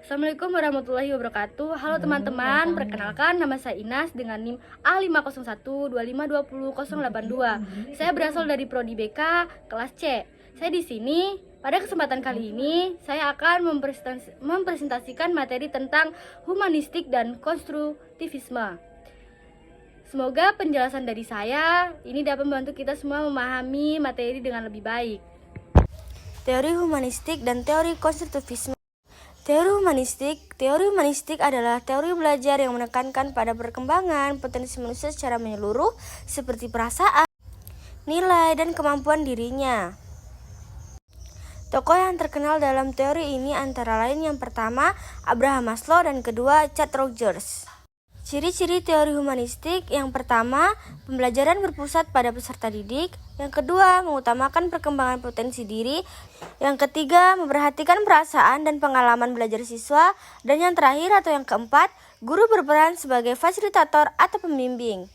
Assalamualaikum warahmatullahi wabarakatuh. Halo teman-teman, perkenalkan nama saya Inas dengan NIM A50125200082. Saya berasal dari Prodi BK kelas C. Saya di sini pada kesempatan kali ini saya akan mempresentasikan materi tentang humanistik dan konstruktivisme. Semoga penjelasan dari saya ini dapat membantu kita semua memahami materi dengan lebih baik. Teori humanistik dan teori konstruktivisme. Teori humanistik adalah teori belajar yang menekankan pada perkembangan potensi manusia secara menyeluruh seperti perasaan, nilai, dan kemampuan dirinya. Tokoh yang terkenal dalam teori ini antara lain yang pertama Abraham Maslow dan kedua Chad Rogers. Ciri-ciri teori humanistik: yang pertama, pembelajaran berpusat pada peserta didik. Yang kedua, mengutamakan perkembangan potensi diri. Yang ketiga, memperhatikan perasaan dan pengalaman belajar siswa. Dan yang terakhir atau yang keempat, guru berperan sebagai fasilitator atau pembimbing.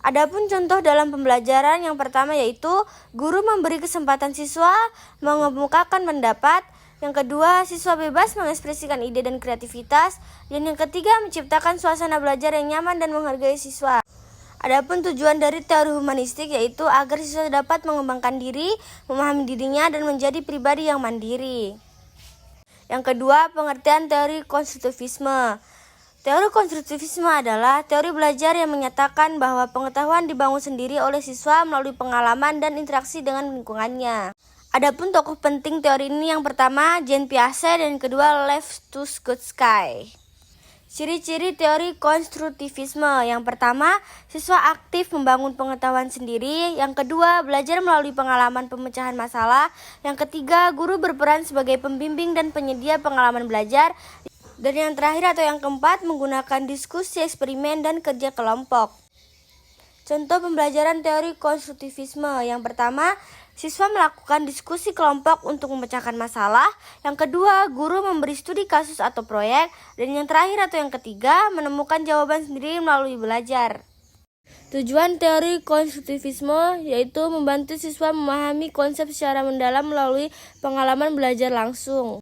Adapun contoh dalam pembelajaran, yang pertama yaitu guru memberi kesempatan siswa mengemukakan pendapat. Yang kedua, siswa bebas mengekspresikan ide dan kreativitas. Dan yang ketiga, menciptakan suasana belajar yang nyaman dan menghargai siswa. Adapun tujuan dari teori humanistik yaitu agar siswa dapat mengembangkan diri, memahami dirinya, dan menjadi pribadi yang mandiri. Yang kedua, pengertian teori konstruktivisme. Teori konstruktivisme adalah teori belajar yang menyatakan bahwa pengetahuan dibangun sendiri oleh siswa melalui pengalaman dan interaksi dengan lingkungannya. Adapun tokoh penting teori ini yang pertama Jean Piaget dan kedua Lev Vygotsky. Ciri-ciri teori konstruktivisme: yang pertama, siswa aktif membangun pengetahuan sendiri. Yang kedua, belajar melalui pengalaman pemecahan masalah. Yang ketiga, guru berperan sebagai pembimbing dan penyedia pengalaman belajar. Dan yang terakhir atau yang keempat, menggunakan diskusi, eksperimen, dan kerja kelompok. Contoh pembelajaran teori konstruktivisme: yang pertama, siswa melakukan diskusi kelompok untuk memecahkan masalah. Yang kedua, guru memberi studi kasus atau proyek. Dan yang terakhir atau yang ketiga, menemukan jawaban sendiri melalui belajar. Tujuan teori konstruktivisme yaitu membantu siswa memahami konsep secara mendalam melalui pengalaman belajar langsung.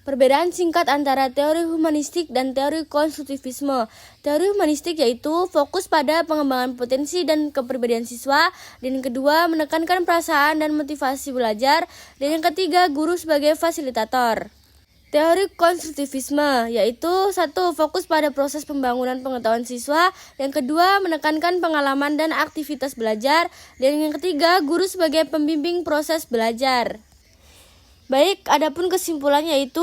Perbedaan singkat antara teori humanistik dan teori konstruktivisme. Teori humanistik yaitu fokus pada pengembangan potensi dan kepribadian siswa. Dan yang kedua, menekankan perasaan dan motivasi belajar. Dan yang ketiga, guru sebagai fasilitator. Teori konstruktivisme yaitu satu, fokus pada proses pembangunan pengetahuan siswa. Yang kedua, menekankan pengalaman dan aktivitas belajar. Dan yang ketiga, guru sebagai pembimbing proses belajar. Baik, adapun kesimpulannya yaitu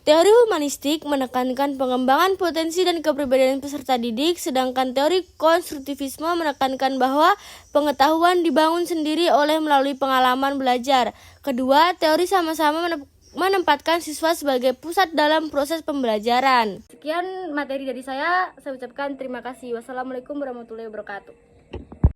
teori humanistik menekankan pengembangan potensi dan kepribadian peserta didik, sedangkan teori konstruktivisme menekankan bahwa pengetahuan dibangun sendiri melalui pengalaman belajar. Kedua, teori sama-sama menempatkan siswa sebagai pusat dalam proses pembelajaran. Sekian materi dari saya ucapkan terima kasih. Wassalamualaikum warahmatullahi wabarakatuh.